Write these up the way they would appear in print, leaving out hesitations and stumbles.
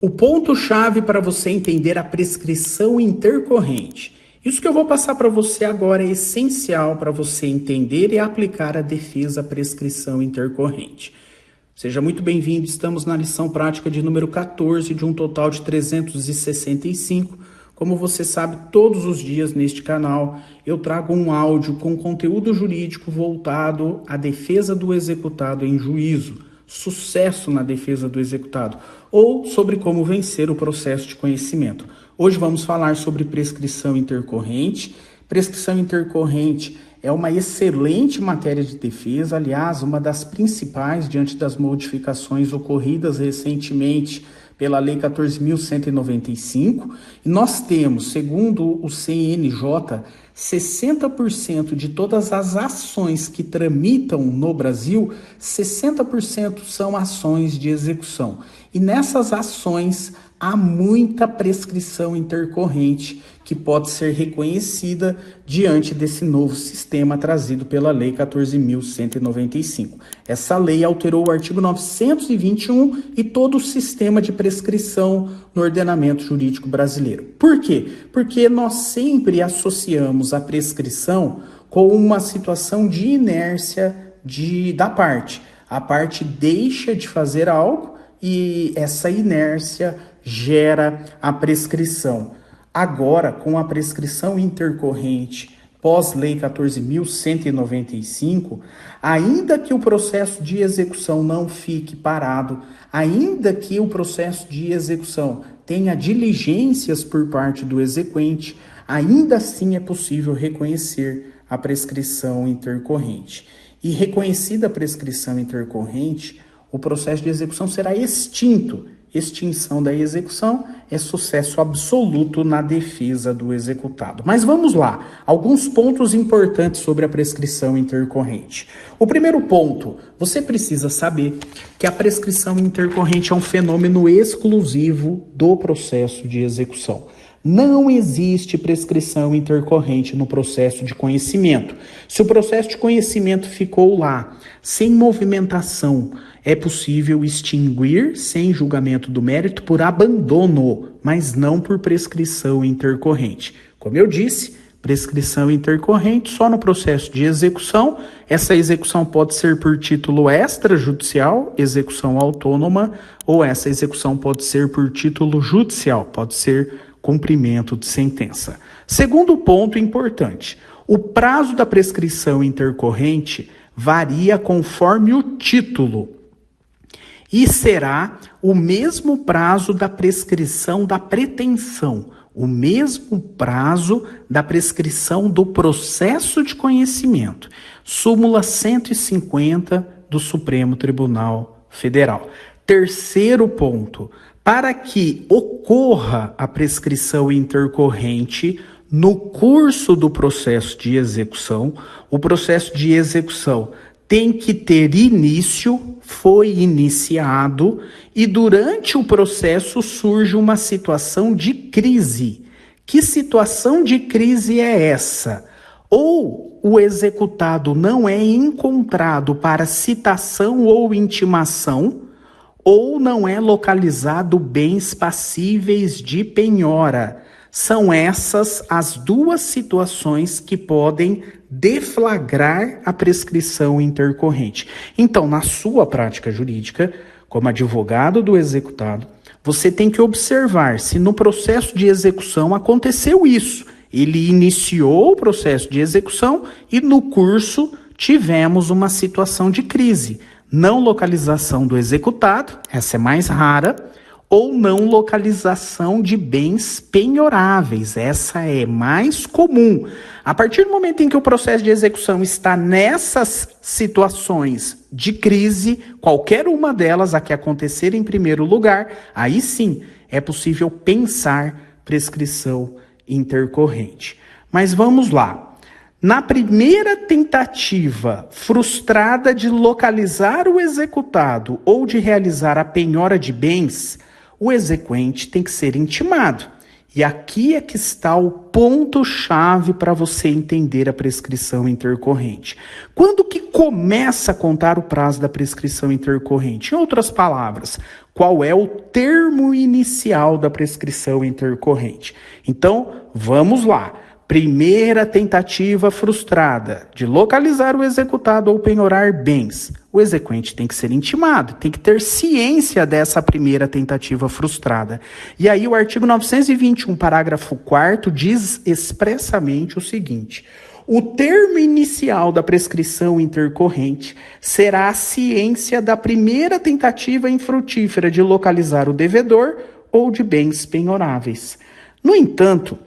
O ponto-chave para você entender a prescrição intercorrente. Isso que eu vou passar para você agora é essencial para você entender e aplicar a defesa à prescrição intercorrente. Seja muito bem-vindo, estamos na lição prática de número 14 de um total de 365. Como você sabe, todos os dias neste canal eu trago um áudio com conteúdo jurídico voltado à defesa do executado em juízo, sucesso na defesa do executado, ou sobre como vencer o processo de conhecimento. Hoje vamos falar sobre prescrição intercorrente. Prescrição intercorrente é uma excelente matéria de defesa, aliás, uma das principais diante das modificações ocorridas recentemente pela Lei 14.195. E nós temos, segundo o CNJ, 60% de todas as ações que tramitam no Brasil, 60% são ações de execução. E nessas ações há muita prescrição intercorrente que pode ser reconhecida diante desse novo sistema trazido pela Lei 14.195. Essa lei alterou o artigo 921 e todo o sistema de prescrição no ordenamento jurídico brasileiro. Por quê? Porque nós sempre associamos a prescrição com uma situação de inércia da parte. A parte deixa de fazer algo e essa inércia gera a prescrição. Agora, com a prescrição intercorrente pós-lei 14.195, ainda que o processo de execução não fique parado, ainda que o processo de execução tenha diligências por parte do exequente, ainda assim é possível reconhecer a prescrição intercorrente. E reconhecida a prescrição intercorrente, o processo de execução será extinto. Extinção da execução é sucesso absoluto na defesa do executado. Mas vamos lá, alguns pontos importantes sobre a prescrição intercorrente. O primeiro ponto, você precisa saber que a prescrição intercorrente é um fenômeno exclusivo do processo de execução. Não existe prescrição intercorrente no processo de conhecimento. Se o processo de conhecimento ficou lá, sem movimentação, é possível extinguir sem julgamento do mérito por abandono, mas não por prescrição intercorrente. Como eu disse, prescrição intercorrente só no processo de execução. Essa execução pode ser por título extrajudicial, execução autônoma, ou essa execução pode ser por título judicial, pode ser cumprimento de sentença. Segundo ponto importante, o prazo da prescrição intercorrente varia conforme o título e será o mesmo prazo da prescrição da pretensão, o mesmo prazo da prescrição do processo de conhecimento. Súmula 150 do Supremo Tribunal Federal. Terceiro ponto, para que ocorra a prescrição intercorrente no curso do processo de execução, o processo de execução tem que ter início, foi iniciado, e durante o processo surge uma situação de crise. Que situação de crise é essa? Ou o executado não é encontrado para citação ou intimação, ou não é localizado bens passíveis de penhora. São essas as duas situações que podem deflagrar a prescrição intercorrente. Então, na sua prática jurídica, como advogado do executado, você tem que observar se no processo de execução aconteceu isso. Ele iniciou o processo de execução e no curso tivemos uma situação de crise. Não localização do executado, essa é mais rara, ou não localização de bens penhoráveis, essa é mais comum. A partir do momento em que o processo de execução está nessas situações de crise, qualquer uma delas, a que acontecer em primeiro lugar, aí sim é possível pensar prescrição intercorrente. Mas vamos lá. Na primeira tentativa frustrada de localizar o executado ou de realizar a penhora de bens, o exequente tem que ser intimado. E aqui é que está o ponto-chave para você entender a prescrição intercorrente. Quando que começa a contar o prazo da prescrição intercorrente? Em outras palavras, qual é o termo inicial da prescrição intercorrente? Então, vamos lá. Primeira tentativa frustrada de localizar o executado ou penhorar bens. O exequente tem que ser intimado, tem que ter ciência dessa primeira tentativa frustrada. E aí o artigo 921, parágrafo 4º, diz expressamente o seguinte: o termo inicial da prescrição intercorrente será a ciência da primeira tentativa infrutífera de localizar o devedor ou de bens penhoráveis. No entanto,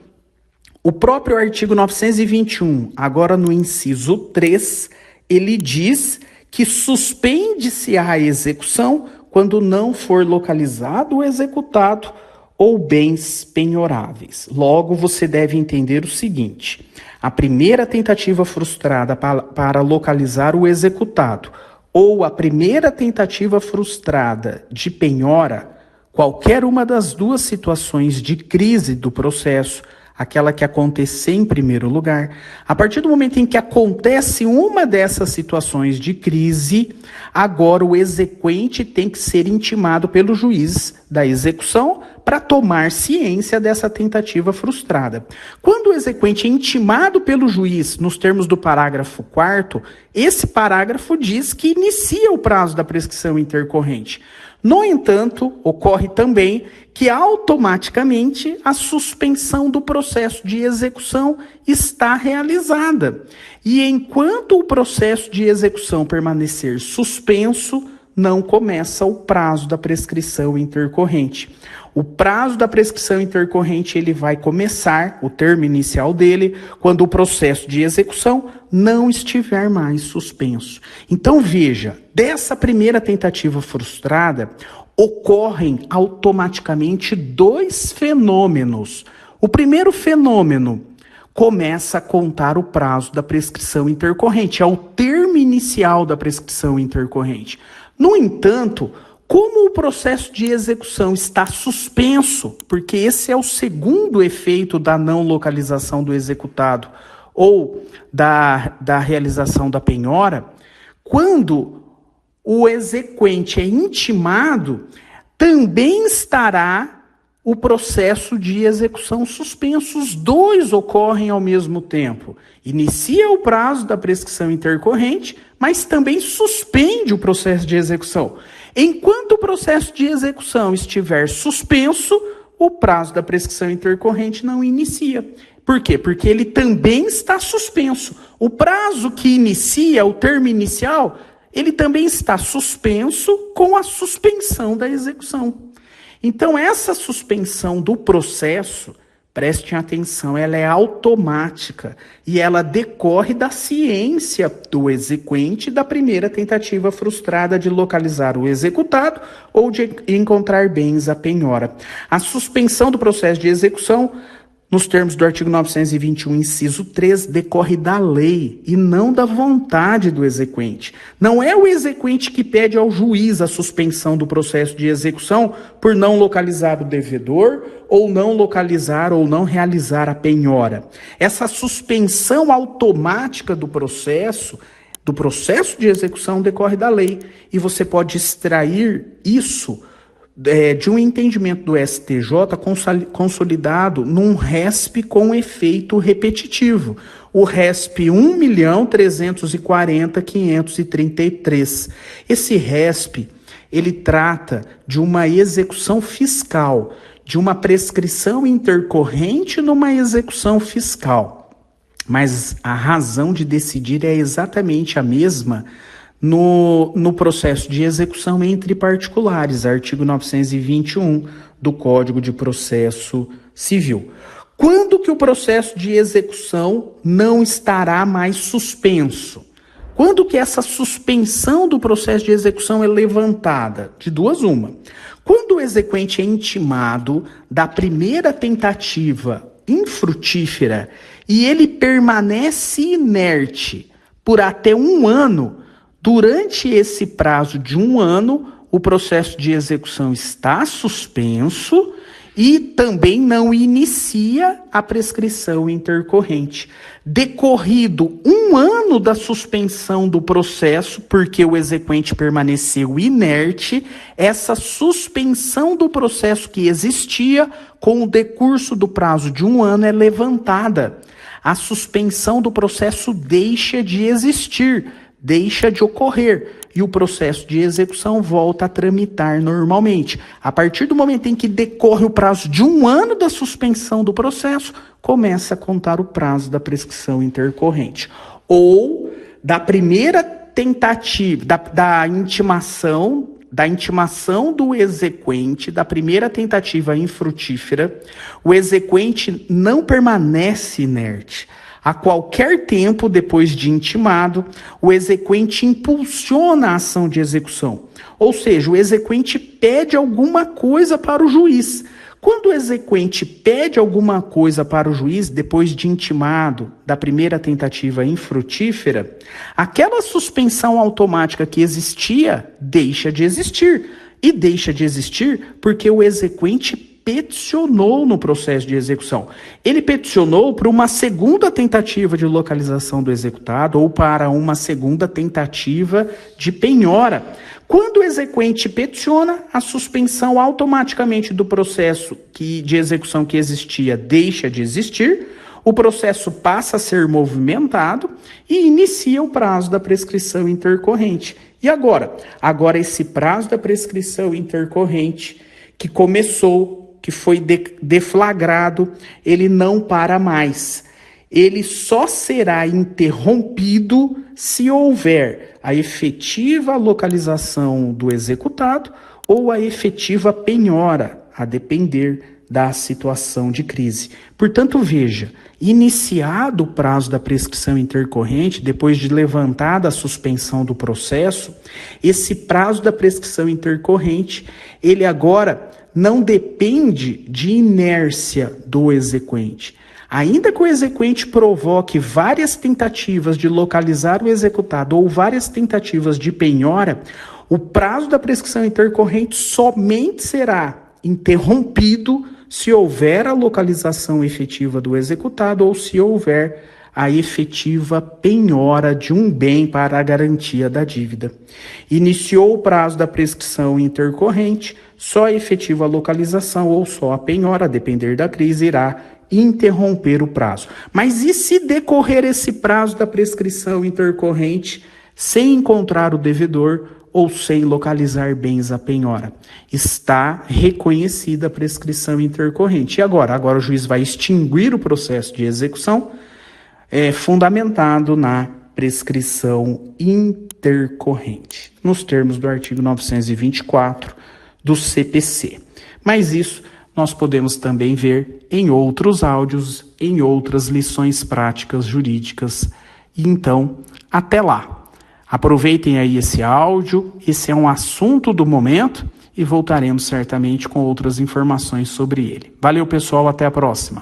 o próprio artigo 921, agora no inciso 3, ele diz que suspende-se a execução quando não for localizado o executado ou bens penhoráveis. Logo, você deve entender o seguinte: a primeira tentativa frustrada para localizar o executado ou a primeira tentativa frustrada de penhora, qualquer uma das duas situações de crise do processo, aquela que acontecer em primeiro lugar, a partir do momento em que acontece uma dessas situações de crise, agora o exequente tem que ser intimado pelo juiz da execução para tomar ciência dessa tentativa frustrada. Quando o exequente é intimado pelo juiz, nos termos do parágrafo 4º, esse parágrafo diz que inicia o prazo da prescrição intercorrente. No entanto, ocorre também que automaticamente a suspensão do processo de execução está realizada. E enquanto o processo de execução permanecer suspenso, não começa o prazo da prescrição intercorrente. O prazo da prescrição intercorrente ele vai começar, o termo inicial dele, quando o processo de execução não estiver mais suspenso. Então veja, dessa primeira tentativa frustrada, ocorrem automaticamente dois fenômenos. O primeiro fenômeno começa a contar o prazo da prescrição intercorrente, é o termo inicial da prescrição intercorrente. No entanto, como o processo de execução está suspenso, porque esse é o segundo efeito da não localização do executado ou da realização da penhora, quando o exequente é intimado, também estará o processo de execução suspenso. Os dois ocorrem ao mesmo tempo. Inicia o prazo da prescrição intercorrente, mas também suspende o processo de execução. Enquanto o processo de execução estiver suspenso, o prazo da prescrição intercorrente não inicia. Por quê? Porque ele também está suspenso. O prazo que inicia, o termo inicial, ele também está suspenso com a suspensão da execução. Então, essa suspensão do processo, prestem atenção, ela é automática e ela decorre da ciência do exequente da primeira tentativa frustrada de localizar o executado ou de encontrar bens à penhora. A suspensão do processo de execução, nos termos do artigo 921, inciso 3, decorre da lei e não da vontade do exequente. Não é o exequente que pede ao juiz a suspensão do processo de execução por não localizar o devedor ou não localizar ou não realizar a penhora. Essa suspensão automática do processo de execução decorre da lei e você pode extrair isso de um entendimento do STJ consolidado num RESP com efeito repetitivo, o RESP 1.340.533. Esse RESP, ele trata de uma execução fiscal, de uma prescrição intercorrente numa execução fiscal. Mas a razão de decidir é exatamente a mesma no processo de execução entre particulares, artigo 921 do Código de Processo Civil. Quando que o processo de execução não estará mais suspenso? Quando que essa suspensão do processo de execução é levantada? De duas uma. Quando o exequente é intimado da primeira tentativa infrutífera e ele permanece inerte por até 1 ano, durante esse prazo de 1 ano, o processo de execução está suspenso E também não inicia a prescrição intercorrente. Decorrido 1 ano da suspensão do processo, porque o exequente permaneceu inerte, essa suspensão do processo que existia, com o decurso do prazo de 1 ano, é levantada. A suspensão do processo deixa de existir, deixa de ocorrer, e o processo de execução volta a tramitar normalmente. A partir do momento em que decorre o prazo de 1 ano da suspensão do processo, começa a contar o prazo da prescrição intercorrente. Ou da primeira tentativa, da intimação do exequente, da primeira tentativa infrutífera, o exequente não permanece inerte. A qualquer tempo depois de intimado, o exequente impulsiona a ação de execução. Ou seja, o exequente pede alguma coisa para o juiz. Quando o exequente pede alguma coisa para o juiz, depois de intimado da primeira tentativa infrutífera, aquela suspensão automática que existia deixa de existir. E deixa de existir porque o exequente peticionou no processo de execução. Ele peticionou para uma segunda tentativa de localização do executado ou para uma segunda tentativa de penhora. Quando o exequente peticiona, a suspensão automaticamente do processo de execução que existia deixa de existir, o processo passa a ser movimentado e inicia o prazo da prescrição intercorrente. E agora? Agora esse prazo da prescrição intercorrente que começou, que foi deflagrado, ele não para mais. Ele só será interrompido se houver a efetiva localização do executado ou a efetiva penhora, a depender da situação de crise. Portanto, veja, iniciado o prazo da prescrição intercorrente, depois de levantada a suspensão do processo, esse prazo da prescrição intercorrente, ele agora não depende de inércia do exequente. Ainda que o exequente provoque várias tentativas de localizar o executado ou várias tentativas de penhora, o prazo da prescrição intercorrente somente será interrompido se houver a localização efetiva do executado ou se houver a efetiva penhora de um bem para a garantia da dívida. Iniciou o prazo da prescrição intercorrente, só a efetiva localização ou só a penhora, a depender da crise, irá interromper o prazo. Mas e se decorrer esse prazo da prescrição intercorrente sem encontrar o devedor ou sem localizar bens à penhora? Está reconhecida a prescrição intercorrente. E agora? Agora o juiz vai extinguir o processo de execução fundamentado na prescrição intercorrente, nos termos do artigo 924 do CPC. Mas isso nós podemos também ver em outros áudios, em outras lições práticas jurídicas. E então, até lá. Aproveitem aí esse áudio, esse é um assunto do momento e voltaremos certamente com outras informações sobre ele. Valeu, pessoal, até a próxima.